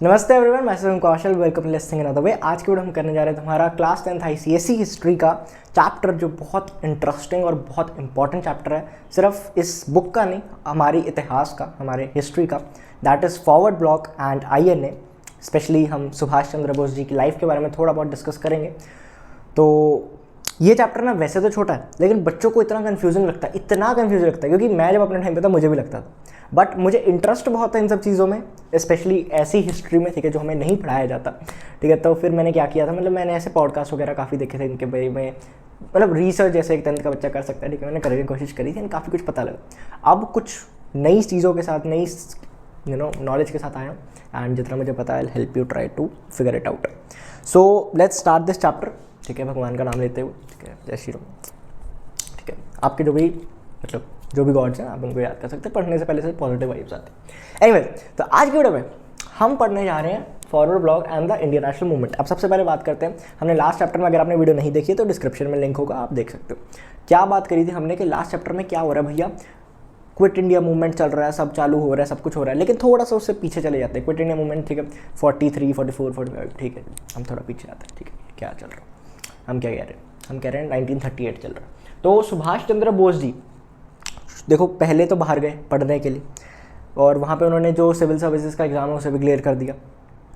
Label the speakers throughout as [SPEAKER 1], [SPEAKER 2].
[SPEAKER 1] नमस्ते एवरीवन, मैं हूं Kaushal. Welcome to listening another way. आज की वीडियो हम करने जा रहे हैं हमारा क्लास 10th आईसीएसई हिस्ट्री का चैप्टर, जो बहुत इंटरेस्टिंग और बहुत इंपॉर्टेंट चैप्टर है। सिर्फ इस बुक का नहीं, हमारी इतिहास का, हमारे हिस्ट्री का, that is forward block and INA. Specially हम सुभाष चंद्र बोस जी की लाइफ के बारे में थोड़ा बहुत डिस्कस करेंगे। तो ये चैप्टर ना वैसे तो छोटा है, लेकिन बच्चों को इतना कन्फ्यूजिंग लगता है, क्योंकि मैं जब अपने टाइम पे था मुझे भी लगता था। बट मुझे इंटरेस्ट बहुत है इन सब चीज़ों में, स्पेशली ऐसी हिस्ट्री में, ठीक है, जो हमें नहीं पढ़ाया जाता, ठीक है। तो फिर मैंने क्या किया था, मतलब मैंने ऐसे पॉडकास्ट वगैरह काफ़ी देखे थे इनके बारे में, मतलब रिसर्च जैसे एक 10th का बच्चा कर सकता है, ठीक है। मैंने करने की कोशिश करी थी, काफ़ी कुछ पता लगा। अब कुछ नई चीज़ों के साथ, नई नॉलेज के साथ आया हूँ, एंड जितना मुझे पता है, help you try to figure it out. So let's start this chapter, ठीक है, भगवान का नाम लेते हुए, ठीक है, जय श्री राम, ठीक है। आपके जो भी गॉड्स हैं, आप उनको याद कर सकते हैं। पढ़ने से पहले से पॉजिटिव वाइब्स आते हैं। एनीवे, तो आज की वीडियो में हम पढ़ने जा रहे हैं forward block and the Indian national movement. अब सबसे पहले बात करते हैं, हमने लास्ट चैप्टर में, अगर आपने वीडियो नहीं देखी है तो डिस्क्रिप्शन में लिंक होगा, आप देख सकते हो। क्या बात करी थी हमने कि लास्ट चैप्टर में क्या हो रहा है भैया, क्विट इंडिया मूवमेंट चल रहा है, सब चालू हो रहा है, सब कुछ हो रहा है, लेकिन थोड़ा सा उससे पीछे चले जाते हैं। क्विट इंडिया मूवमेंट, ठीक है, 43, 44, 45, ठीक है, हम थोड़ा पीछे आते हैं, ठीक है। क्या चल रहा है, हम क्या कह रहे हैं, हम कह रहे हैं 1938 चल रहा है। तो सुभाष चंद्र बोस जी, देखो, पहले तो बाहर गए पढ़ने के लिए, और वहाँ पे उन्होंने जो सिविल सर्विसेज का एग्ज़ाम है उसे भी क्लियर कर दिया,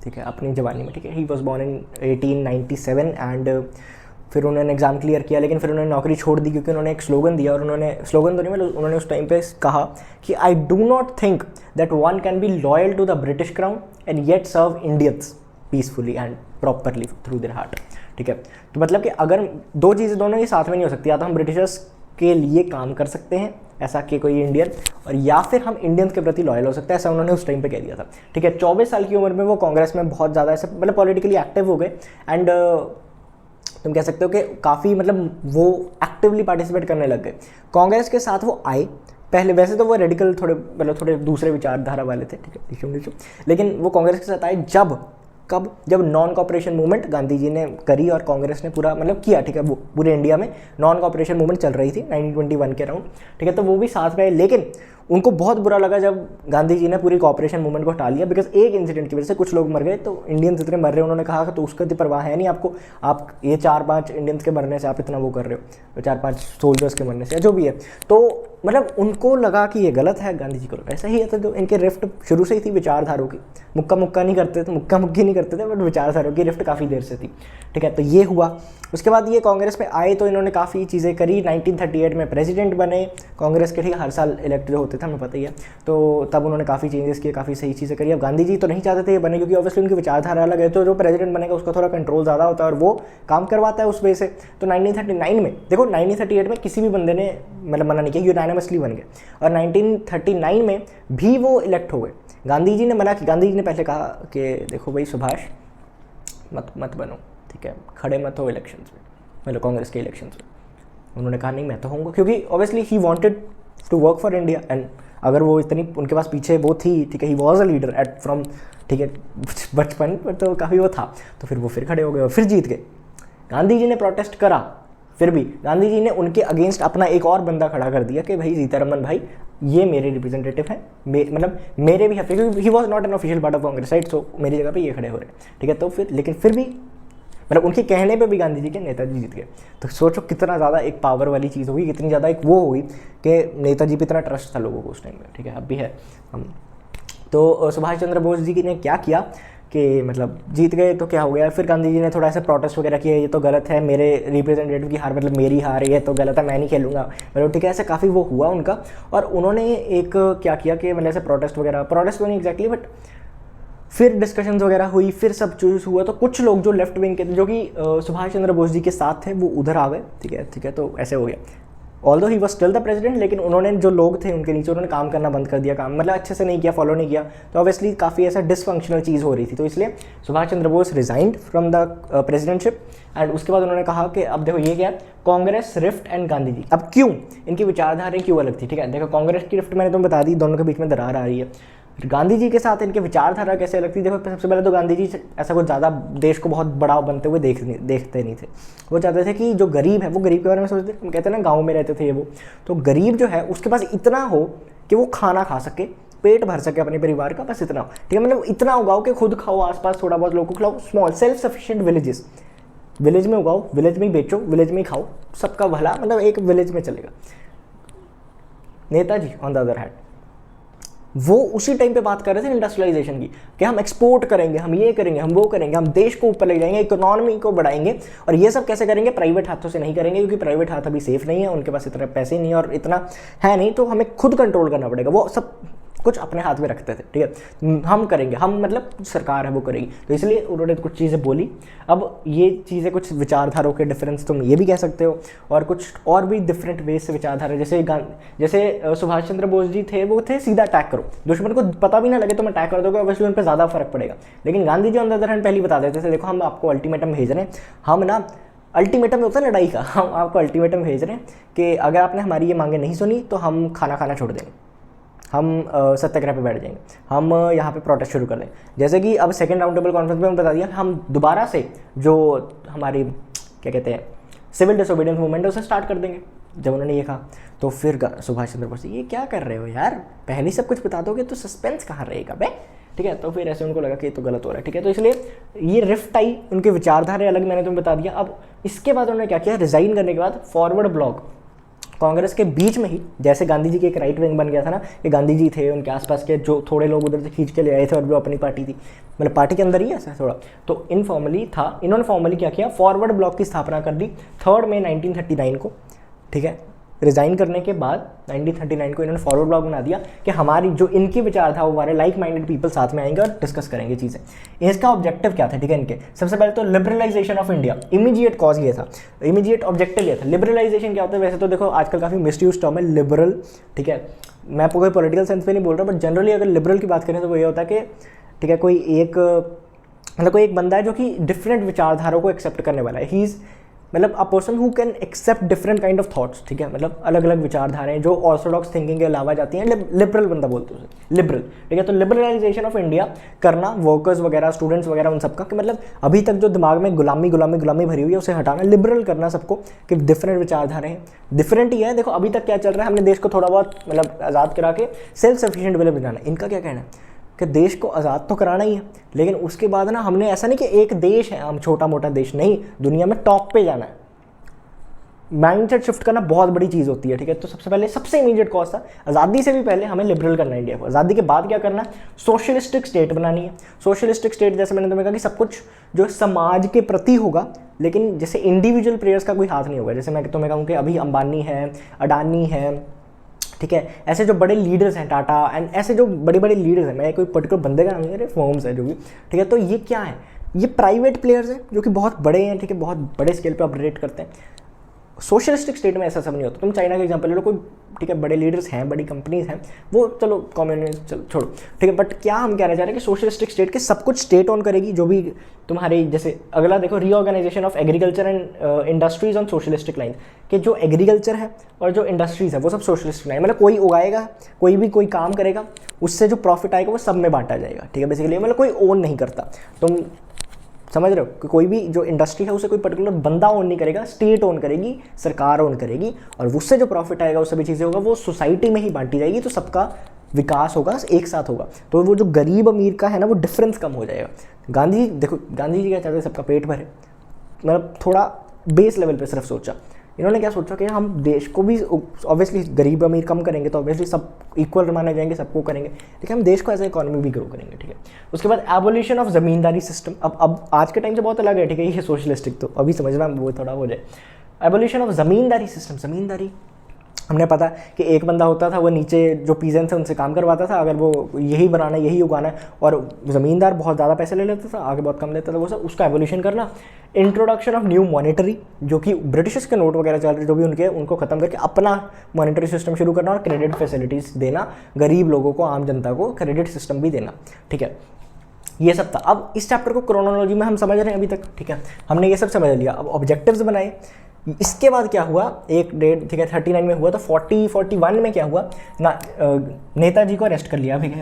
[SPEAKER 1] ठीक है, अपनी जवानी में, ठीक है। He was born in 1897 and फिर उन्होंने एग्ज़ाम क्लियर किया, लेकिन फिर उन्होंने नौकरी छोड़ दी, क्योंकि उन्होंने एक स्लोगन दिया, और उन्होंने स्लोगन तो नहीं, मतलब उन्होंने उस टाइम पे कहा कि I do not think that one can be loyal to the British crown and yet serve Indians peacefully and properly through their heart, ठीक है। तो मतलब कि अगर दो चीज़ें दोनों ही साथ में नहीं हो सकती, या तो हम ब्रिटिशर्स के लिए काम कर सकते हैं ऐसा कि कोई इंडियन, और या फिर हम इंडियंस के प्रति लॉयल हो सकते हैं, ऐसा उन्होंने उस टाइम पे कह दिया था, ठीक है। 24 साल की उम्र में वो कांग्रेस में बहुत ज़्यादा ऐसे मतलब पॉलिटिकली एक्टिव हो गए, एंड तुम कह सकते हो कि काफ़ी मतलब वो एक्टिवली पार्टिसिपेट करने लग गए। कांग्रेस के साथ वो आए पहले, वैसे तो वो रेडिकल थोड़े दूसरे विचारधारा वाले थे, ठीक है, लेकिन वो कांग्रेस के साथ आए जब non cooperation movement Gandhi ji ने करी और कांग्रेस ने पूरा मतलब किया, ठीक है। वो पूरे इंडिया में नॉन कॉपरेशन मूवमेंट चल रही थी 1921 के अराउंड, ठीक है। तो वो भी साथ में आए, लेकिन उनको बहुत बुरा लगा जब गांधी जी ने पूरी कॉपरेशन मूवमेंट को हटा लिया, बिकॉज एक इंसिडेंट की वजह से कुछ लोग मर गए। तो इंडियंस इतने मर रहे हैं, उन्होंने कहा कि तो उसका तो परवाह है नहीं आपको, आप ये 4-5 इंडियंस के मरने से आप इतना वो कर रहे हो, 4-5 सोल्जर्स के मरने से, जो भी है। तो मतलब उनको लगा कि ये गलत है, गांधी जी को लगा ऐसा ही है। तो जो इनके रिफ्ट शुरू से ही थी विचारधारों की, मुक्का नहीं करते थे, बट विचारधारों की रिफ्ट काफ़ी देर से थी, ठीक है। तो ये हुआ। उसके बाद ये कांग्रेस में आए, तो इन्होंने काफ़ी चीज़ें करी। 1938 में प्रेसिडेंट बने कांग्रेस के, ठीक है, हर साल इलेक्ट जो होते थे, हमें पता ही है। तो तब उन्होंने काफ़ी चेंजेस किए, काफ़ी सही चीज़ें करी। अब गांधी जी तो नहीं चाहते थे ये बने, क्योंकि ऑब्वियसली उनकी विचारधारा अलग है, तो जो प्रेसिडेंट बनेगा उसका थोड़ा कंट्रोल ज़्यादा होता है, और वो काम करवाता है उस वजह से। तो 1939 में, देखो 1938 में किसी भी बंदे ने मतलब मना नहीं किया, यूनानिमसली बन गए, और 1939 में भी वो इलेक्ट हो गए। गांधी जी ने मना किया, गांधी जी ने पहले कहा कि देखो भाई सुभाष, मत बनो, ठीक है, खड़े मत हो इलेक्शंस में, मतलब कांग्रेस के इलेक्शंस में। उन्होंने कहा नहीं, मैं तो होऊंगा, क्योंकि obviously he wanted to work for India, and अगर वो इतनी उनके पास पीछे वो थी, ठीक है, he was a leader at from, ठीक है, बचपन पर तो काफ़ी वो था। तो फिर वो फिर खड़े हो गए और फिर जीत गए। गांधी जी ने प्रोटेस्ट करा, फिर भी गांधी जी ने उनके अगेंस्ट अपना एक और बंदा खड़ा कर दिया कि भाई सीतारमन भाई, ये मेरे रिप्रेजेंटेटिव हैं, मतलब मेरे भी हफ्ते, क्योंकि he was not an official part of Congress, right. So मेरी जगह पे ये खड़े हो रहे हैं, ठीक है। तो फिर लेकिन फिर भी मतलब उनके कहने पे भी गांधी जी के नेताजी जीत गए। तो सोचो कितना ज़्यादा एक पावर वाली चीज़ होगी, कितनी ज़्यादा एक वो होगी कि नेताजी पे इतना ट्रस्ट था लोगों को उस टाइम में, ठीक है, अब भी है हम। तो सुभाष चंद्र बोस जी ने क्या किया कि मतलब जीत गए, तो क्या हो गया, फिर गांधी जी ने थोड़ा सा प्रोटेस्ट वगैरह किया, ये तो गलत है, मेरे रिप्रेजेंटेटिव की हार, मतलब मेरी हार, ये तो गलत है, मैं नहीं खेलूँगा, मतलब ठीक है, ऐसे काफ़ी वो हुआ उनका। और उन्होंने एक क्या किया कि मतलब ऐसे प्रोटेस्ट तो नहीं एग्जैक्टली, बट फिर डिस्कशंस वगैरह हुई, फिर सब चूज हुआ। तो कुछ लोग जो लेफ्ट विंग के थे, जो कि सुभाष चंद्र बोस जी के साथ थे, वो उधर आ गए, ठीक है। तो ऐसे हो गया, although he was still the president, लेकिन उन्होंने जो लोग थे उनके नीचे, उन्होंने काम करना बंद कर दिया, काम मतलब अच्छे से नहीं किया, फॉलो नहीं किया। तो ऑब्वियसली काफ़ी ऐसा डिसफंक्शनल चीज़ हो रही थी, तो इसलिए Subhash Chandra Bose resigned from the presidentship. And उसके बाद उन्होंने कहा कि अब देखो ये क्या, कांग्रेस रिफ्ट एंड गांधी जी। अब क्यों इनकी विचारधाराएं क्यों अलग थी, ठीक है। देखो कांग्रेस की रिफ्ट मैंने तुम्हें बता दी, दोनों के बीच में दरार आ रही है। गांधी जी के साथ इनके विचारधारा कैसे अलग थी, देखो सबसे पहले तो गांधी जी ऐसा कुछ ज़्यादा देश को बहुत बड़ा बनते हुए देखते नहीं थे। वो चाहते थे कि जो गरीब है वो गरीब के बारे में सोचते, हम कहते हैं ना गाँव में रहते थे ये वो, तो गरीब जो है उसके पास इतना हो कि वो खाना खा सके, पेट भर सके अपने परिवार का, बस इतना, ठीक है। मतलब इतना उगाओ कि खुद खाओ, आसपास थोड़ा बहुत लोगों को खिलाओ, small self sufficient villages, village में उगाओ, विलेज में ही बेचो, विलेज में ही खाओ, सबका भला, मतलब एक विलेज में चलेगा। Netaji on the other hand वो उसी टाइम पे बात कर रहे थे इंडस्ट्रियलाइजेशन की, कि हम एक्सपोर्ट करेंगे, हम ये करेंगे, हम वो करेंगे, हम देश को ऊपर ले जाएंगे, इकोनॉमी को बढ़ाएंगे। और ये सब कैसे करेंगे? प्राइवेट हाथों से नहीं करेंगे, क्योंकि प्राइवेट हाथ अभी सेफ नहीं है, उनके पास इतने पैसे नहीं है और इतना है नहीं, तो हमें खुद कंट्रोल करना पड़ेगा। वो सब कुछ अपने हाथ में रखते थे, ठीक है, हम करेंगे, हम मतलब सरकार है वो करेगी। तो इसलिए उन्होंने कुछ चीज़ें बोली। अब ये चीज़ें कुछ विचारधाराओं के डिफरेंस तुम ये भी कह सकते हो, और कुछ और भी डिफरेंट वेज से विचारधारा, जैसे सुभाष चंद्र बोस जी थे, वो थे सीधा अटैक करो, दुश्मन को पता भी ना लगे तुम अटैक कर दोगे, ऑब्वियसली उन पर ज़्यादा फर्क पड़ेगा। लेकिन Gandhi ji on the other hand पहले बता देते थे, देखो हम आपको अल्टीमेटम भेज रहे हैं, हम ना अल्टीमेटम होता है लड़ाई का, हम आपको अल्टीमेटम भेज रहे हैं कि अगर आपने हमारी ये मांगे नहीं सुनी तो हम खाना खाना छोड़ देंगे, हम सत्याग्रह पे बैठ जाएंगे, हम यहाँ पे प्रोटेस्ट शुरू कर दें। जैसे कि अब सेकंड राउंड टेबल कॉन्फ्रेंस में बता दिया हम दोबारा से जो हमारी क्या कहते हैं सिविल डिसोबीडियंस मूवमेंट है उसे स्टार्ट कर देंगे। जब उन्होंने ये कहा तो फिर सुभाष चंद्र बोस ये क्या कर रहे हो यार, पहले सब कुछ बता दोगे तो सस्पेंस कहाँ रहेगा बे, ठीक है। तो फिर ऐसे उनको लगा कि ये तो गलत हो रहा है, ठीक है। तो इसलिए ये रिफ्ट आई, उनके विचारधारा अलग, मैंने तुम्हें बता दिया। अब इसके बाद उन्होंने क्या किया, रिजाइन करने के बाद फॉरवर्ड ब्लॉक कांग्रेस के बीच में ही, जैसे गांधी जी के एक राइट विंग बन गया था ना, कि गांधी जी थे, उनके आसपास के जो थोड़े लोग उधर से खींच के ले आए थे और वो अपनी पार्टी थी, मतलब पार्टी के अंदर ही ऐसा थोड़ा, तो इनफॉर्मली था। इन्होंने फॉर्मली क्या किया, फॉरवर्ड ब्लॉक की स्थापना कर दी 3 मई 1939 को, ठीक है। रिजाइन करने के बाद 1939 को इन्होंने फॉरवर्ड ब्लॉक बना दिया कि हमारी जो इनकी विचार था वो हमारे लाइक माइंडेड पीपल साथ में आएंगे और डिस्कस करेंगे चीज़ें। इसका ऑब्जेक्टिव क्या था, ठीक है। इनके सबसे पहले तो liberalisation of India, immediate cause ये था, इमीडिएट ऑब्जेक्टिव ये था। लिबरलाइजेशन क्या होता है, वैसे तो देखो आजकल काफ़ी मिसयूज टर्म है लिबरल, ठीक है। मैं कोई पॉलिटिकल सेंस पे नहीं बोल रहा, बट जनरली अगर लिबरल की बात करें तो वो ये होता है कि ठीक है, कोई एक बंदा है जो कि डिफरेंट विचारधाराओं को एक्सेप्ट करने वाला है। ही इज़ मतलब a person who can accept different kind of thoughts, ठीक है। मतलब अलग अलग विचारधाराएं जो ऑर्थोडॉक्स थिंकिंग के अलावा जाती हैं, लिबरल बंदा बोलते हैं उसे, लिबरल, ठीक है। तो लिबरलाइजेशन ऑफ इंडिया करना, वर्कर्स वगैरह, स्टूडेंट्स वगैरह, उन सबका कि मतलब अभी तक जो दिमाग में गुलामी भरी हुई है उसे हटाना, लिबरल करना सबको, कि डिफरेंट विचारधाराएं हैं, डिफरेंट ही है। देखो अभी तक क्या चल रहा है, हमने देश को थोड़ा बहुत मतलब आज़ाद करा के सेल्फ सफिशिएंट विलेज बनाना। इनका क्या कहना है कि देश को आज़ाद तो कराना ही है, लेकिन उसके बाद ना हमने ऐसा नहीं कि एक देश है हम छोटा मोटा देश, नहीं, दुनिया में टॉप पे जाना है। माइंडसेट शिफ्ट करना बहुत बड़ी चीज़ होती है, ठीक है। तो सबसे पहले सबसे इमीडिएट कॉज था, आज़ादी से भी पहले हमें लिबरल करना है इंडिया को। आज़ादी के बाद क्या करना है, सोशलिस्टिक स्टेट बनानी है। सोशलिस्टिक स्टेट जैसे मैंने तुम्हें कहा कि सब कुछ जो समाज के प्रति होगा, लेकिन जैसे इंडिविजुअल प्लेयर्स का कोई हाथ नहीं होगा। जैसे मैं तुम्हें कहूँ कि अभी अंबानी है, अडानी है, ठीक है, ऐसे जो बड़े लीडर्स हैं, टाटा एंड ऐसे जो बड़े बड़े लीडर्स हैं, मैं कोई पर्टिकुलर बंदे का नाम नहीं, अरे फर्म्स है जो भी, ठीक है। तो ये क्या है, ये प्राइवेट प्लेयर्स हैं जो कि बहुत बड़े हैं, ठीक है, बहुत बड़े स्केल पे ऑपरेट करते हैं। सोशलिस्टिक स्टेट में ऐसा सब नहीं होता। तुम चाइना का एग्जांपल ले लो, कोई ठीक है बड़े लीडर्स हैं, बड़ी कंपनीज हैं, वो चलो कम्युनिस्ट चलो छोड़ो, ठीक है। बट क्या हम कहना चाह रहे हैं कि सोशलिस्टिक स्टेट के सब कुछ स्टेट ऑन करेगी, जो भी तुम्हारे जैसे अगला देखो, reorganisation of agriculture and industries on socialistic line, कि जो एग्रीकल्चर है और जो इंडस्ट्रीज है वो सब सोशलिस्टिक लाइन, मतलब कोई उगाएगा, कोई काम करेगा, उससे जो प्रॉफिट आएगा वो सब में बांटा जाएगा, ठीक है। बेसिकली मतलब कोई ओन नहीं करता, तुम समझ रहे हो कि कोई भी जो इंडस्ट्री है उसे कोई पर्टिकुलर बंदा ओन नहीं करेगा, स्टेट ओन करेगी, सरकार ओन करेगी, और उससे जो प्रॉफिट आएगा वो सभी चीज़ें होगा वो सोसाइटी में ही बांटी जाएगी, तो सबका विकास होगा, एक साथ होगा। तो वो जो गरीब अमीर का है ना, वो डिफरेंस कम हो जाएगा। गांधी जी क्या चाहते हैं, सबका पेट भरे, मतलब थोड़ा बेस लेवल पे सिर्फ सोचा। इन्होंने क्या सोचा कि हम देश को भी ऑब्वियसली गरीब अमीर कम करेंगे तो ऑब्वियसली सब इक्वल माने जाएंगे, सबको करेंगे, ठीक है। हम देश को एज ए इकोनॉमी भी ग्रो करेंगे, ठीक है। उसके बाद एबोलिशन ऑफ ज़मींदारी सिस्टम, अब आज के टाइम से बहुत अलग है, ठीक है, ये सोशलिस्टिक तो अभी समझना वो थोड़ा हो जाए। एबोलिशन ऑफ ज़मींदारी सिस्टम, ज़मींदारी हमने पता कि एक बंदा होता था, वो नीचे जो पीजेंट्स हैं उनसे काम करवाता था, अगर वो यही बनाना है, यही उगाना है, और ज़मींदार बहुत ज़्यादा पैसे ले लेता था, आगे बहुत कम लेता था, वो सब उसका एवोल्यूशन करना। इंट्रोडक्शन ऑफ न्यू मॉनेटरी, जो कि ब्रिटिश के नोट वगैरह चल रहे जो भी उनको ख़त्म करके अपना मॉनेटरी सिस्टम शुरू करना, और क्रेडिट फैसिलिटीज़ देना गरीब लोगों को, आम जनता को क्रेडिट सिस्टम भी देना, ठीक है। ये सब था। अब इस चैप्टर को क्रोनोलॉजी में हम समझ रहे हैं अभी तक, ठीक है, हमने ये सब समझ लिया। अब ऑब्जेक्टिव्स बनाए, इसके बाद क्या हुआ, एक डेट, ठीक है, 39 में हुआ, तो 41 में क्या हुआ ना, नेताजी को अरेस्ट कर लिया, ठीक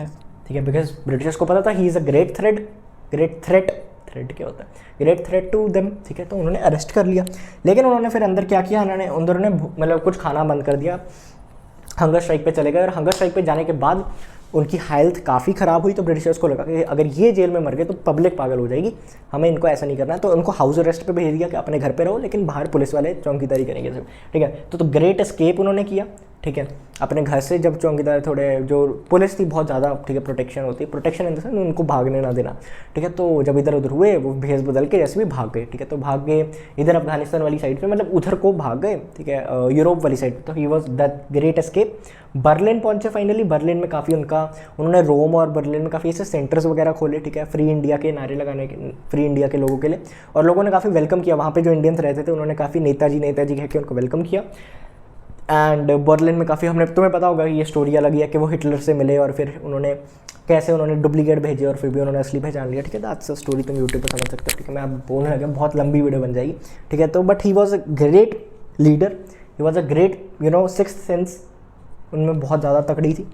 [SPEAKER 1] है, बिकॉज ब्रिटिशर्स को पता था he is a great threat क्या होता है, ग्रेट थ्रेट टू देम, ठीक है। तो उन्होंने अरेस्ट कर लिया, लेकिन उन्होंने फिर अंदर क्या किया, उन्होंने मतलब कुछ खाना बंद कर दिया, हंगर स्ट्राइक पे चले गए, और हंगर स्ट्राइक पे जाने के बाद उनकी हेल्थ काफ़ी ख़राब हुई, तो ब्रिटिशर्स को लगा कि अगर ये जेल में मर गए तो पब्लिक पागल हो जाएगी, हमें इनको ऐसा नहीं करना है। तो उनको हाउस अरेस्ट पे भेज दिया कि अपने घर पे रहो, लेकिन बाहर पुलिस वाले चौकीदारी करेंगे सब, ठीक है। तो ग्रेट एस्केप उन्होंने किया, ठीक है, अपने घर से। जब चौकीदार थोड़े, जो पुलिस थी बहुत ज़्यादा, ठीक है, प्रोटेक्शन होती है, प्रोटेक्शन इन द सेंस उनको भागने ना देना, ठीक है। तो जब इधर उधर हुए वो भेस बदल के जैसे भी भाग गए, ठीक है। तो भाग गए इधर अफगानिस्तान वाली साइड पे, मतलब उधर को भाग गए, ठीक है, यूरोप वाली साइड पे। तो he was that great escape. Berlin पहुंचे फाइनली। बर्लिन में काफ़ी उन्होंने रोम और बर्लिन में काफ़ी ऐसे सेंटर्स वगैरह खोले, ठीक है, फ्री इंडिया के नारे लगाने के, फ्री इंडिया के लोगों के लिए, और लोगों ने काफ़ी वेलकम किया। वहाँ पे जो इंडियंस रहते थे उन्होंने काफ़ी नेताजी कह के उनको वेलकम किया। एंड बर्लिन में काफ़ी, हमने, तुम्हें पता होगा ये स्टोरी अलग है कि वो हिटलर से मिले और फिर उन्होंने कैसे उन्होंने डुप्लीकेट भेजे और फिर भी उन्होंने असली पहचान लिया, ठीक है। दैट्स अ स्टोरी, तुम यूट्यूब पर समझ सकते हो, ठीक है। मैं अब बोलने लगा, बहुत लंबी वीडियो बन जाएगी, ठीक है। तो but he was a great leader, he was a great, you know, sixth sense उनमें बहुत ज़्यादा तकड़ी थी।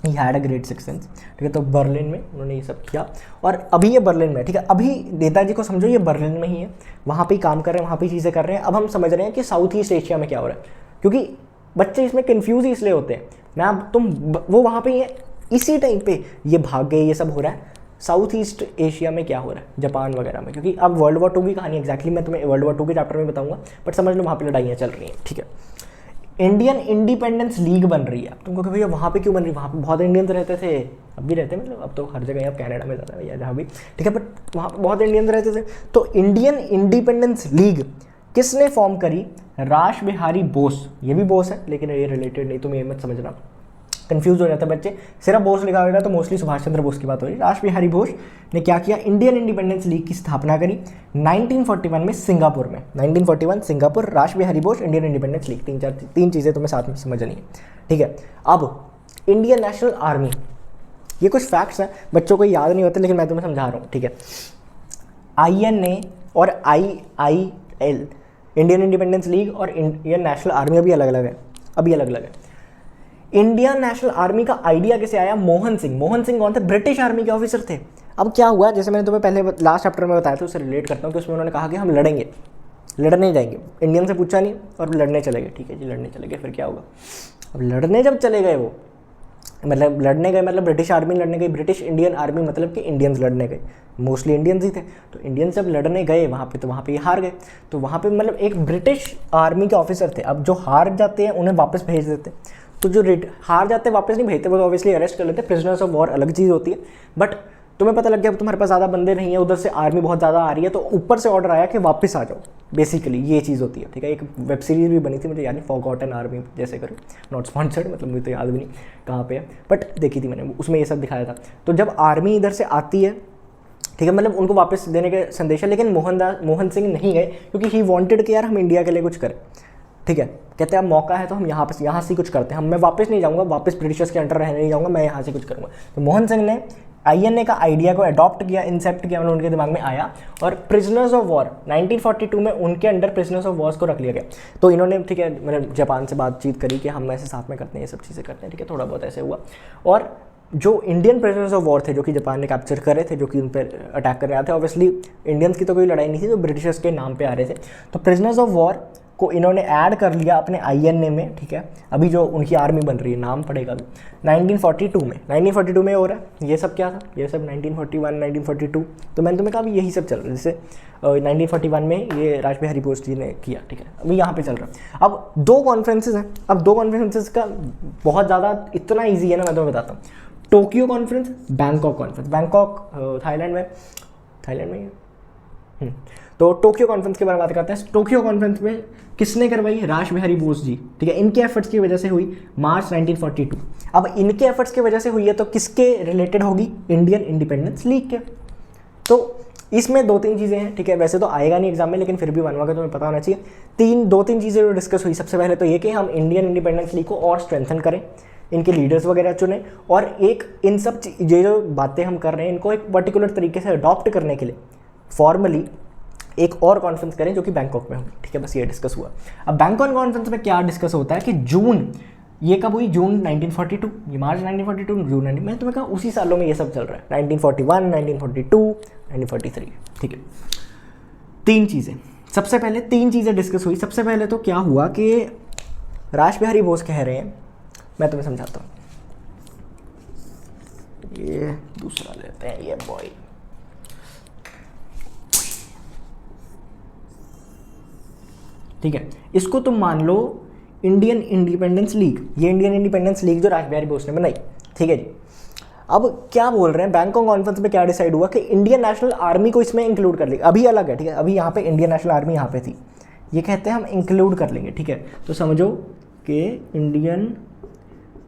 [SPEAKER 1] He had a great sixth sense, ठीक है। तो बर्लिन में उन्होंने ये सब किया, और अभी ये बर्लिन में, ठीक है, अभी नेताजी को समझो ये बर्लिन में ही है, वहाँ पे ही काम कर रहे हैं, वहाँ पे चीज़ें कर रहे हैं। अब हम समझ रहे हैं कि साउथ ईस्ट एशिया में क्या हो रहा है, क्योंकि बच्चे इसमें कंफ्यूज ही इसलिए होते हैं। मैं अब वो वहाँ पे ही है, इसी टाइम पे ये भाग गए, ये सब हो रहा है। साउथ ईस्ट एशिया में क्या हो रहा है, जापान वगैरह में, क्योंकि अब वर्ल्ड वॉर 2 की कहानी एग्जैक्टली मैं तुम्हें वर्ल्ड वॉर 2 के चैप्टर में बताऊंगा, बट समझ लो वहाँ पे लड़ाइयाँ चल रही हैं, ठीक है। इंडियन इंडिपेंडेंस लीग बन रही है। तुमको कि भैया वहाँ पे क्यों बन रही है, वहाँ पे बहुत इंडियंस रहते थे, अब भी रहते हैं, मतलब अब तो हर जगह, अब कनाडा में ज़्यादा भैया जहाँ भी, ठीक है, बट वहाँ पे बहुत इंडियंस रहते थे। तो इंडियन इंडिपेंडेंस लीग किसने फॉर्म करी? रास बिहारी बोस। ये भी बोस है लेकिन ये रिलेटेड नहीं, तुम ये मत समझना, कंफ्यूज हो जाते हैं बच्चे। सिर्फ बोस लिखा होगा तो मोस्टली सुभाष चंद्र बोस की बात हो रही है। रास बिहारी बोस ने क्या किया? इंडियन इंडिपेंडेंस लीग की स्थापना करी 1941 में सिंगापुर में। 1941 सिंगापुर, रास Bihari Bose, Indian independence league. तीन चीज़ें तुम्हें साथ में समझनी है, ठीक है। अब इंडियन नेशनल आर्मी, ये कुछ फैक्ट्स हैं, बच्चों को याद नहीं होते लेकिन मैं तुम्हें समझा रहा हूँ, ठीक है। INA और IIL, इंडियन इंडिपेंडेंस लीग और इंडियन नेशनल आर्मी अभी अलग अलग है, इंडियन नेशनल आर्मी का आइडिया कैसे आया? मोहन सिंह। मोहन सिंह कौन थे? ब्रिटिश आर्मी के ऑफिसर थे। अब क्या हुआ, जैसे मैंने तुम्हें पहले लास्ट चैप्टर में बताया था, उससे रिलेट करता हूँ कि उसमें उन्होंने कहा कि हम लड़ेंगे, लड़ने जाएंगे। इंडियन से पूछा नहीं और लड़ने चले गए, ठीक है जी, लड़ने चले गए। फिर क्या होगा? अब लड़ने जब चले गए वो, मतलब लड़ने गए, मतलब ब्रिटिश आर्मी लड़ने गई, ब्रिटिश इंडियन आर्मी मतलब कि इंडियंस लड़ने गए, मोस्टली इंडियंस ही थे। तो इंडियंस जब लड़ने गए वहाँ पे, तो वहाँ पे ये हार गए। तो वहाँ पे मतलब एक ब्रिटिश आर्मी के ऑफिसर थे। अब जो हार जाते हैं उन्हें वापस भेज देते, तो जो हार जाते हैं वापस नहीं भेजते, वो तो ऑब्वियसली अरेस्ट कर लेते। प्रिजनर्स ऑफ वॉर अलग चीज़ होती है। बट तुम्हें पता लग गया अब तुम्हारे पास ज़्यादा बंदे नहीं है, उधर से आर्मी बहुत ज़्यादा आ रही है, तो ऊपर से ऑर्डर आया कि वापस आ जाओ। बेसिकली ये चीज़ होती है, ठीक है। एक वेब सीरीज़ भी बनी थी, मुझे याद नहीं, फॉरगॉटन आर्मी जैसे करो, नॉट स्पॉन्सर्ड, मतलब मुझे तो याद भी नहीं कहाँ पे है, बट देखी थी मैंने, उसमें ये सब दिखाया था। तो जब आर्मी इधर से आती है, ठीक है, मतलब उनको वापस देने के संदेश है, लेकिन मोहन सिंह नहीं गए, क्योंकि ही वांटेड कि यार हम इंडिया के लिए कुछ करें, ठीक है। कहते हैं अब मौका है तो हम यहाँ से कुछ करते हैं, मैं वापस नहीं जाऊँगा, वापस ब्रिटिशर्स के अंडर रहने नहीं जाऊँगा, मैं यहाँ से कुछ करूँगा। तो मोहन सिंह ने INA का आइडिया को अडॉप्ट किया, इंसेप्ट किया, मतलब उनके दिमाग में आया, और प्रिजनर्स ऑफ वॉर 1942 में उनके अंडर प्रिजनर्स ऑफ वॉर्स को रख लिया गया। तो इन्होंने, ठीक है, मैंने जापान से बातचीत करी कि हम ऐसे साथ में करते हैं, ये सब चीज़ें करते हैं, ठीक है, थोड़ा बहुत ऐसे हुआ। और जो इंडियन प्रिजनर्स ऑफ वॉर थे, जो कि जापान ने कैप्चर करे थे, जो कि उन पर अटैक कर रहे थे, ऑब्वियसली इंडियंस की तो कोई लड़ाई नहीं थी, जो ब्रिटिशर्स के नाम पे आ रहे थे, तो प्रिजनर्स ऑफ वॉर को इन्होंने ऐड कर लिया अपने INA में, ठीक है। अभी जो उनकी आर्मी बन रही है, नाम पड़ेगा अभी 1942 में हो रहा है। ये सब क्या था? ये सब 1941 1942, तो मैंने तुम्हें कहा अभी यही सब चल रहा है। जैसे 1941 में ये रास बिहारी बोस जी ने किया, ठीक है, अभी यहाँ पे चल रहा है। अब 2 कॉन्फ्रेंसेज हैं, अब 2 कॉन्फ्रेंसेज का बहुत ज़्यादा इतना ईजी है ना, मैं तुम्हें बताता हूँ। Tokyo conference, Bangkok conference. Bangkok Thailand में तो टोक्यो कॉन्फ्रेंस के बारे में बात करते हैं। टोक्यो कॉन्फ्रेंस में किसने करवाई? रास बिहारी बोस जी, ठीक है। इनके एफर्ट्स की वजह से हुई, मार्च 1942। अब इनके एफर्ट्स की वजह से हुई है तो किसके रिलेटेड होगी? इंडियन इंडिपेंडेंस लीग के। तो इसमें 2-3 चीज़ें हैं, ठीक है। वैसे तो आएगा नहीं एग्जाम में, लेकिन फिर भी बनवा के तुम्हें पता होना चाहिए। 2-3 चीज़ें जो डिस्कस हुई, सबसे पहले तो ये कि हम इंडियन इंडिपेंडेंस लीग को और स्ट्रेंथन करें, इनके लीडर्स वगैरह चुने, और एक इन सब जो बातें हम कर रहे हैं इनको एक पर्टिकुलर तरीके से अडॉप्ट करने के लिए फॉर्मली एक और कॉन्फ्रेंस करें जो कि बैंकॉक में होगी, ठीक है। बस ये डिस्कस हुआ। अब बैंकॉक कॉन्फ्रेंस में क्या डिस्कस होता है कि जून, ये कब हुई? जून 1942, ये मार्च 1942, जून 19, मैंने तुम्हें कहा उसी सालों में ये सब चल रहा है, 1941 1942 1943, ठीक है। 3 चीज़ें, सबसे पहले 3 चीज़ें डिस्कस हुई। सबसे पहले तो क्या हुआ कि रास बिहारी बोस कह रहे हैं, मैं तुम्हें समझाता हूँ। ये दूसरा लेते हैं, ये बॉय। ठीक है, इसको तुम मान लो इंडियन इंडिपेंडेंस लीग, ये इंडियन इंडिपेंडेंस लीग जो रास बिहारी बोस ने बनाई। ठीक है जी, अब क्या बोल रहे हैं, बैंकॉक कॉन्फ्रेंस में क्या डिसाइड हुआ कि इंडियन नेशनल आर्मी को इसमें इंक्लूड कर लेंगे। अभी अलग है, ठीक है, अभी यहाँ पे इंडियन नेशनल आर्मी यहाँ पे थी, ये कहते हैं हम इंक्लूड कर लेंगे। ठीक है, तो समझो कि इंडियन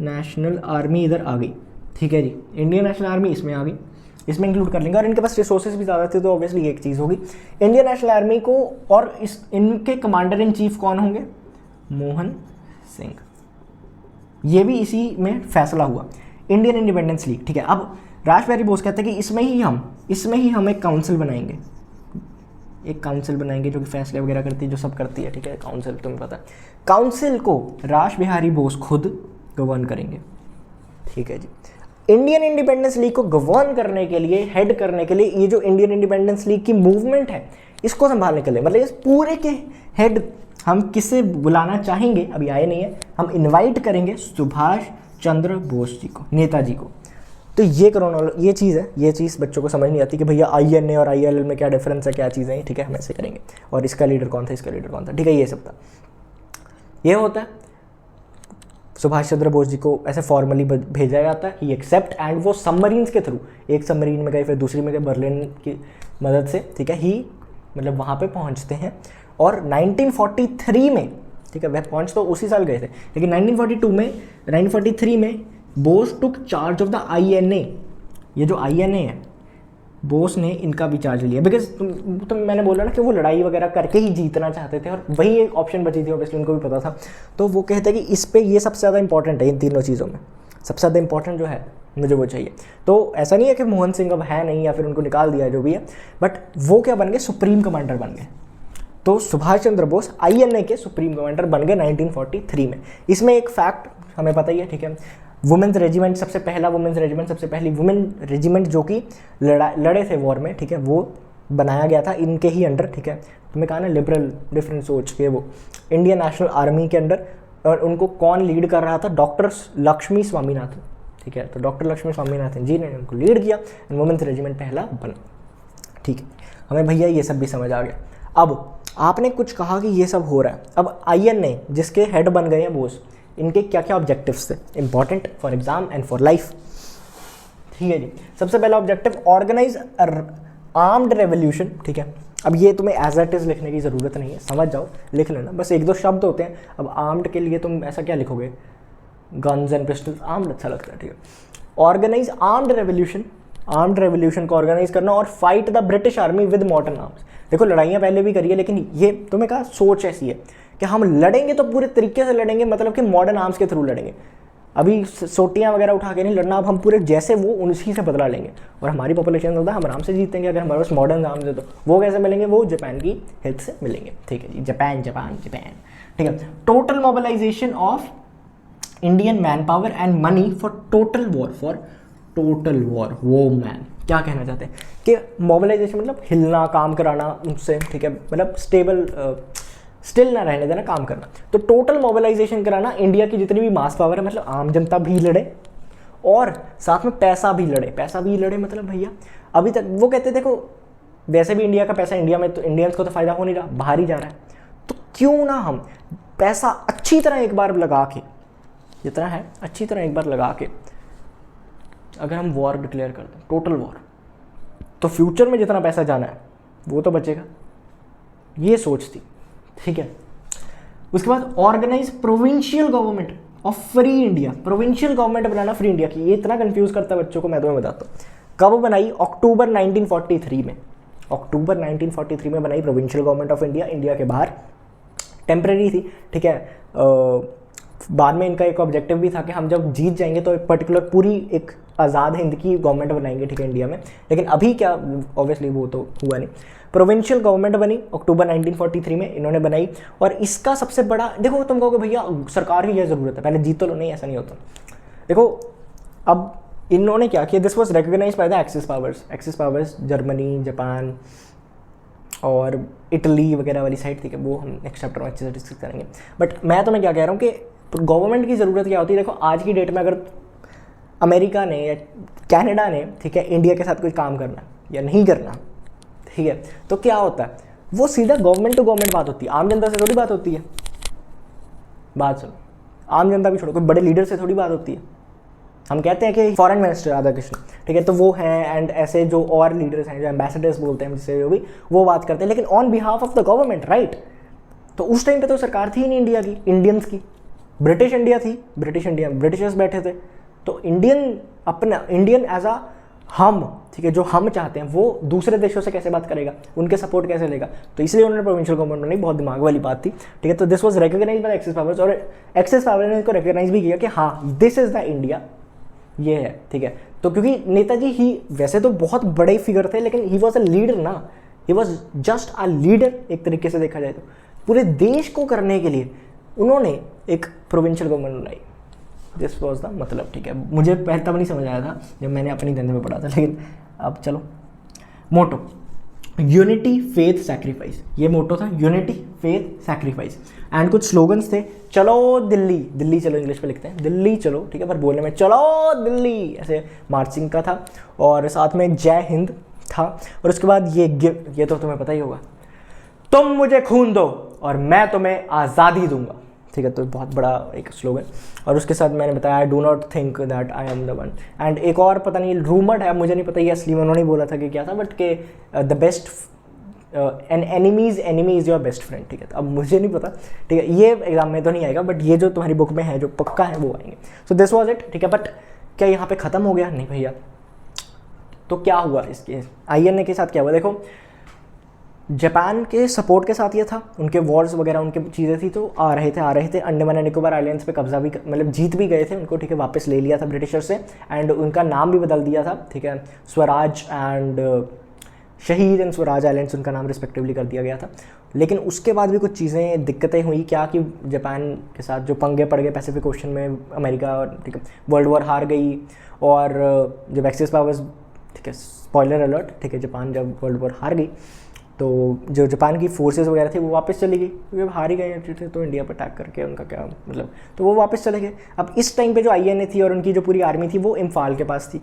[SPEAKER 1] नेशनल आर्मी इधर आ गई। ठीक है जी, इंडियन नेशनल आर्मी इसमें आ गई, इसमें इंक्लूड कर लेंगे। और इनके पास रिसोर्सेज भी ज़्यादा थे, तो ऑब्वियसली एक चीज़ होगी, इंडियन नेशनल आर्मी को, और इनके कमांडर इन चीफ कौन होंगे, मोहन सिंह। ये भी इसी में फैसला हुआ, इंडियन इंडिपेंडेंस लीग। ठीक है, अब रास बिहारी बोस कहते हैं कि इसमें ही हम एक काउंसिल बनाएंगे, एक काउंसिल बनाएंगे जो कि फैसले वगैरह करती है, जो सब करती है। ठीक है, काउंसिल तुम्हें पता है, काउंसिल को रास बिहारी बोस खुद गवर्न करेंगे। ठीक है जी, इंडियन इंडिपेंडेंस लीग को गवर्न करने के लिए, हेड करने के लिए, ये जो इंडियन इंडिपेंडेंस लीग की मूवमेंट है इसको संभालने के लिए, मतलब इस पूरे के हेड हम किसे बुलाना चाहेंगे, अभी आए नहीं है, हम इनवाइट करेंगे सुभाष चंद्र बोस जी को, नेताजी को। तो ये ये चीज़ है, ये चीज़ बच्चों को समझ नहीं आती कि भैया INA और ILL में क्या डिफरेंस है, क्या चीज़ें हैं। ठीक है, हम ऐसे करेंगे, और इसका लीडर कौन था, इसका लीडर कौन था। ठीक है, ये सब था, ये होता है। सुभाष चंद्र बोस जी को ऐसे फॉर्मली भेजा जाता है, ही एक्सेप्ट, एंड वो सबमरीन्स के थ्रू, एक सबमरीन में गए, फिर दूसरी में गए, बर्लिन की मदद से। ठीक है, ही मतलब वहाँ पे पहुँचते हैं, और 1943 में, ठीक है, वह पहुँच तो उसी साल गए थे, लेकिन 1943 में बोस टुक चार्ज ऑफ द INA। ये जो INA है, बोस ने इनका भी चार्ज लिया, बिकॉज तुम मैंने बोला ना कि वो लड़ाई वगैरह करके ही जीतना चाहते थे, और वही एक ऑप्शन बची थी, ऑब्वियसली उनको भी पता था। तो वो कहते हैं कि इस पे ये सबसे ज़्यादा इंपॉर्टेंट है, इन तीनों चीज़ों में सबसे ज़्यादा इंपॉर्टेंट जो है मुझे वो चाहिए। तो ऐसा नहीं है कि मोहन सिंह अब है नहीं, या फिर उनको निकाल दिया, जो भी है, बट वो क्या बन गए, सुप्रीम कमांडर बन गए। तो सुभाष चंद्र बोस INA के सुप्रीम कमांडर बन गए 1943 में। इसमें एक फैक्ट हमें पता ही है, ठीक है, वुमेन्स रेजिमेंट, सबसे पहला वुमेन्स रेजिमेंट, सबसे पहली वुमेन रेजिमेंट जो कि लड़े थे वॉर में, ठीक है, वो बनाया गया था इनके ही अंडर। ठीक है, तुम्हें कहा ना लिबरल डिफरेंट सोच के, वो इंडियन नेशनल आर्मी के अंडर। और उनको कौन लीड कर रहा था, डॉक्टर लक्ष्मी स्वामीनाथन। ठीक है, तो डॉक्टर लक्ष्मी स्वामीनाथन जी ने उनको लीड किया, वुमेन्स रेजिमेंट पहला बना। ठीक है, हमें भैया ये सब भी समझ आ गया। अब आपने कुछ कहा कि ये सब हो रहा है, अब INA जिसके हेड बन गए हैं बोस, इनके क्या क्या ऑब्जेक्टिव्स थे important for exam and for life. ठीक है जी, सबसे पहला ऑब्जेक्टिव, ऑर्गेनाइज आर्म्ड रेवोल्यूशन। ठीक है, अब ये तुम्हें एज इट इज लिखने की ज़रूरत नहीं है, समझ जाओ, लिख लेना, बस एक दो शब्द होते हैं। अब आर्म्ड के लिए तुम ऐसा क्या लिखोगे, गन्स एंड पिस्टल्स, आर्म्ड अच्छा लगता है। ठीक है, ऑर्गेनाइज आर्म्ड रेवोल्यूशन को ऑर्गेनाइज करना, और fight the British army with modern arms. देखो लड़ाइयाँ पहले भी करी है, लेकिन ये तुम्हें कहा सोच ऐसी है कि हम लड़ेंगे तो पूरे तरीके से लड़ेंगे, मतलब कि मॉडर्न आर्म्स के थ्रू लड़ेंगे। अभी सोटियाँ वगैरह उठा के नहीं लड़ना, अब हम पूरे जैसे वो उसी से बदला लेंगे, और हमारी पॉपुलेशन होता है, हम आराम से जीतेंगे अगर हमारे पास मॉडर्न आर्म्स है। तो वो कैसे मिलेंगे, वो जापान की हेल्प से मिलेंगे। ठीक है जी, जापान। ठीक है, total mobilisation of Indian man power and money for total war. वो मैन क्या कहना चाहते हैं कि मोबिलाइजेशन मतलब हिलना, काम कराना उनसे। ठीक है, मतलब स्टिल ना रहने देना, काम करना। तो टोटल मोबिलाइजेशन कराना, इंडिया की जितनी भी मास पावर है, मतलब आम जनता भी लड़े और साथ में पैसा भी लड़े। मतलब भैया अभी तक वो कहते देखो वैसे भी इंडिया का पैसा इंडिया में, तो इंडियंस को तो फायदा हो नहीं रहा, बाहर ही जा रहा है, तो क्यों ना हम पैसा अच्छी तरह एक बार लगा के, जितना है अच्छी तरह एक बार लगा के अगर हम वॉर डिक्लेयर कर दें, टोटल वॉर, तो फ्यूचर में जितना पैसा जाना है वो तो बचेगा। ये सोच थी। ठीक है, उसके बाद organise provincial government of free India. Provincial government बनाना फ्री इंडिया की, ये इतना कंफ्यूज करता है बच्चों को, मैं तुम्हें बताता हूँ। कब बनाई, अक्टूबर 1943 में। अक्टूबर 1943 में बनाई provincial government of India, India के बाहर, टेम्परेरी थी। ठीक है, बाद में इनका एक ऑब्जेक्टिव भी था कि हम जब जीत जाएंगे तो एक पर्टिकुलर पूरी एक आज़ाद हिंद की गवर्नमेंट बनाएंगे, ठीक है, इंडिया में। लेकिन अभी क्या, ऑब्वियसली वो तो हुआ नहीं। प्रोविंशियल गवर्नमेंट बनी अक्टूबर 1943 में, इन्होंने बनाई। और इसका सबसे बड़ा, देखो तुम कहोगे भैया सरकार की क्या ज़रूरत है, पहले जीत तो लो, नहीं ऐसा नहीं होता। देखो अब इन्होंने क्या किया, this was recognise by the axis powers, Germany, Japan और इटली वगैरह वाली साइड थी, वो हम नेक्स्ट चैप्टर में अच्छे से डिस्कस करेंगे। बट मैं तुम्हें क्या कह रहा हूँ कि गवर्नमेंट की ज़रूरत क्या होती है। देखो आज की डेट में अगर अमेरिका ने या कनाडा ने, ठीक है, इंडिया के साथ कोई काम करना या नहीं करना, ठीक है, तो क्या होता है, वो सीधा गवर्नमेंट टू गवर्नमेंट बात होती है, आम जनता से थोड़ी बात होती है। बात सुनो, आम जनता भी छोड़ो, कोई बड़े लीडर से थोड़ी बात होती है। हम कहते हैं कि फॉरेन मिनिस्टर राधा कृष्ण, ठीक है, तो वो हैं, एंड ऐसे जो और लीडर्स हैं, जो एम्बेसडर्स बोलते हैं जिससे जो भी, वो बात करते हैं, लेकिन on behalf of the government, right. तो उस टाइम पे तो सरकार थी ही नहीं इंडिया की, इंडियंस की, ब्रिटिश इंडिया थी, ब्रिटिशर्स बैठे थे। तो इंडियन अपना, इंडियन एज अ हम, ठीक है, जो हम चाहते हैं वो दूसरे देशों से कैसे बात करेगा, उनके सपोर्ट कैसे लेगा, तो इसलिए उन्होंने प्रोविंशियल गवर्नमेंट बनाई। बहुत दिमाग वाली बात थी, ठीक है। तो this was recognised by axis powers, और एक्सेस पावर ने इसको रिकॉग्नाइज भी किया कि हाँ दिस इज द इंडिया, ये है, ठीक है। तो क्योंकि नेताजी ही वैसे तो बहुत बड़े फिगर थे, लेकिन ही वॉज अ लीडर ना, he was just a leader एक तरीके से देखा जाए तो। पूरे देश को करने के लिए उन्होंने एक प्रोविंशियल गवर्नमेंट बनाई, दिस वॉज द मतलब, ठीक है। मुझे पहले तब नहीं समझ आया था जब मैंने अपनी धंधे में पढ़ा था, लेकिन अब चलो। मोटो यूनिटी फेथ सैक्रिफाइस, ये मोटो था, यूनिटी फेथ सैक्रिफाइस। एंड कुछ स्लोगन्स थे, चलो दिल्ली, दिल्ली चलो इंग्लिश में लिखते हैं, दिल्ली चलो, ठीक है, पर बोलने में चलो दिल्ली, ऐसे मार्चिंग का था। और साथ में जय हिंद था। और उसके बाद ये तो तुम्हें पता ही होगा, तुम मुझे खून दो और मैं तुम्हें आज़ादी दूंगा, ठीक है। तो बहुत बड़ा एक स्लोगन। और उसके साथ मैंने बताया, do not think that I am the one. And एक और पता नहीं, रूमर्ड है, मुझे नहीं पता ये असली में उन्होंने बोला था कि क्या था, बट के the best an enemy's enemy is your best friend, ठीक है। तो अब मुझे नहीं पता, ठीक है, ये एग्जाम में तो नहीं आएगा, बट ये जो तुम्हारी बुक में है जो पक्का है वो आएंगे। सो दिस वॉज इट, ठीक है। बट क्या यहाँ पे ख़त्म हो गया? नहीं भैया। तो क्या हुआ इसके INA के साथ, क्या हुआ? देखो, जापान के सपोर्ट के साथ ये था, उनके वॉर्स वगैरह उनकी चीज़ें थी, तो आ रहे थे अंडमान एंड निकोबार आइलैंड्स पे कब्जा भी, मतलब जीत भी गए थे उनको, ठीक है, वापस ले लिया था ब्रिटिशर से। एंड उनका नाम भी बदल दिया था, ठीक है, स्वराज एंड शहीद एंड स्वराज आइलैंड्स उनका नाम रिस्पेक्टिवली कर दिया गया था। लेकिन उसके बाद भी कुछ चीज़ें दिक्कतें हुई, क्या कि जापान के साथ जो पंगे पड़ गए पैसिफिक ओशन में, अमेरिका, ठीक है, वर्ल्ड वॉर हार गई। और जब एक्सेस पावर्स, ठीक है, स्पॉइलर अलर्ट, ठीक है, जापान जब वर्ल्ड वॉर हार गई तो जो जापान की फोर्सेस वगैरह थी वो वापस चली गई, क्योंकि अब हार ही गए थे तो इंडिया पर अटैक करके उनका क्या मतलब, तो वो वापस चले गए। अब इस टाइम पे जो INA थी और उनकी जो पूरी आर्मी थी वो इम्फाल के पास थी,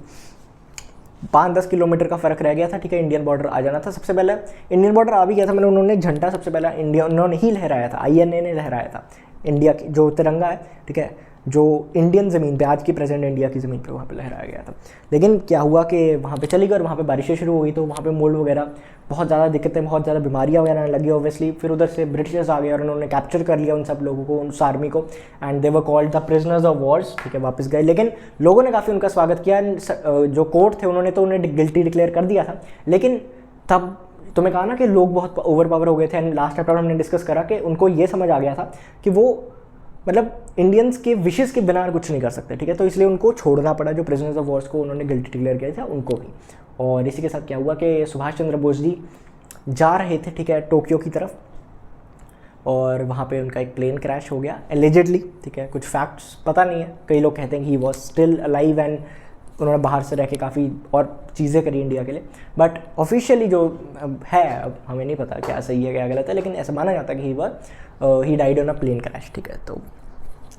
[SPEAKER 1] 5-10 किलोमीटर का फ़र्क रह गया था, ठीक है। इंडियन बॉर्डर आ जाना था। सबसे पहले इंडियन बॉर्डर आ भी गया था, मतलब उन्होंने झंडा सबसे पहला इंडिया उन्होंने ही लहराया था, INA ने लहराया था। इंडिया की जो तिरंगा है, ठीक है, जो इंडियन ज़मीन पे, आज की प्रेजेंट इंडिया की ज़मीन पे वहाँ पे लहराया गया था। लेकिन क्या हुआ कि वहाँ पे चली गई और वहाँ पे बारिशें शुरू हो गई, तो वहाँ पे मोल्ड वगैरह बहुत ज़्यादा दिक्कतें, बहुत ज़्यादा बीमारियाँ वगैरह आने लगी ऑब्वियसली। फिर उधर से ब्रिटिशर्स आ गए और उन्होंने कैप्चर कर लिया उन सब लोगों को, उस आर्मी को, and they were called the prisoners of Wars, ठीक है, वापस गए। लेकिन लोगों ने काफ़ी उनका स्वागत किया। जो कोर्ट थे उन्होंने तो उन्हें गिल्टी डिक्लेयर कर दिया था, लेकिन तब तुम्हें कहा ना कि लोग बहुत ओवर पावर हो गए थे। एंड लास्ट चैप्टर हमने डिस्कस करा कि उनको ये समझ आ गया था कि वो मतलब इंडियंस के विशेस के बिना कुछ नहीं कर सकते, ठीक है, तो इसलिए उनको छोड़ना पड़ा। जो प्रिजनर्स ऑफ वॉर्स को उन्होंने गिल्टी डिक्लेयर किया था उनको भी। और इसी के साथ क्या हुआ कि सुभाष चंद्र बोस जी जा रहे थे, ठीक है, टोक्यो की तरफ, और वहाँ पे उनका एक प्लेन क्रैश हो गया एलिजिडली, ठीक है। कुछ फैक्ट्स पता नहीं है, कई लोग कहते हैं कि he was still alive and उन्होंने बाहर से रह के काफ़ी और चीज़ें करी इंडिया के लिए, बट ऑफिशियली जो है अब हमें नहीं पता क्या सही है क्या गलत है, लेकिन ऐसा माना जाता है कि he died on a plane crash, ठीक है। तो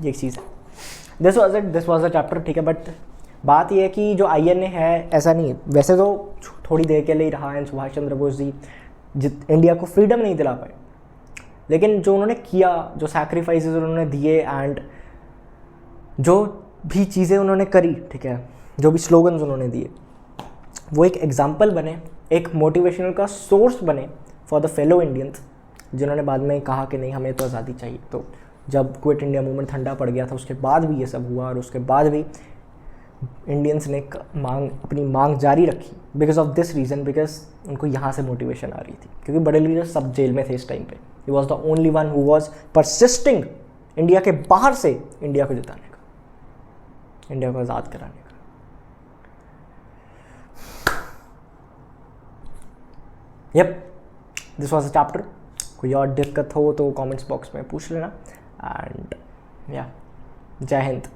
[SPEAKER 1] ये एक चीज़ है। दिस वॉज अ चैप्टर, ठीक है। बट बात यह है कि जो INA है ऐसा नहीं है, वैसे तो थोड़ी देर के लिए रहा है, सुभाष चंद्र बोस जी इंडिया को फ्रीडम नहीं दिला पाए, लेकिन जो उन्होंने किया, जो सैक्रिफाइसेस उन्होंने दिए, एंड जो भी चीज़ें उन्होंने करी, ठीक है, जो भी स्लोगन्स उन्होंने दिए, वो एक एग्जाम्पल बने, एक मोटिवेशनल का सोर्स बने फॉर द फेलो इंडियंस, जिन्होंने बाद में कहा कि नहीं हमें तो आज़ादी चाहिए। तो जब क्विट इंडिया मूवमेंट ठंडा पड़ गया था उसके बाद भी ये सब हुआ, और उसके बाद भी इंडियंस ने अपनी मांग जारी रखी, because of this reason, because उनको यहाँ से मोटिवेशन आ रही थी, क्योंकि बड़े लीडर सब जेल में थे इस टाइम पे। He was the only one who was persisting India के बाहर से इंडिया को जिताने का, इंडिया को आज़ाद कराने का। Yep, this was a chapter. कोई और दिक्कत हो तो कमेंट्स बॉक्स में पूछ लेना। एंड या, जय हिंद।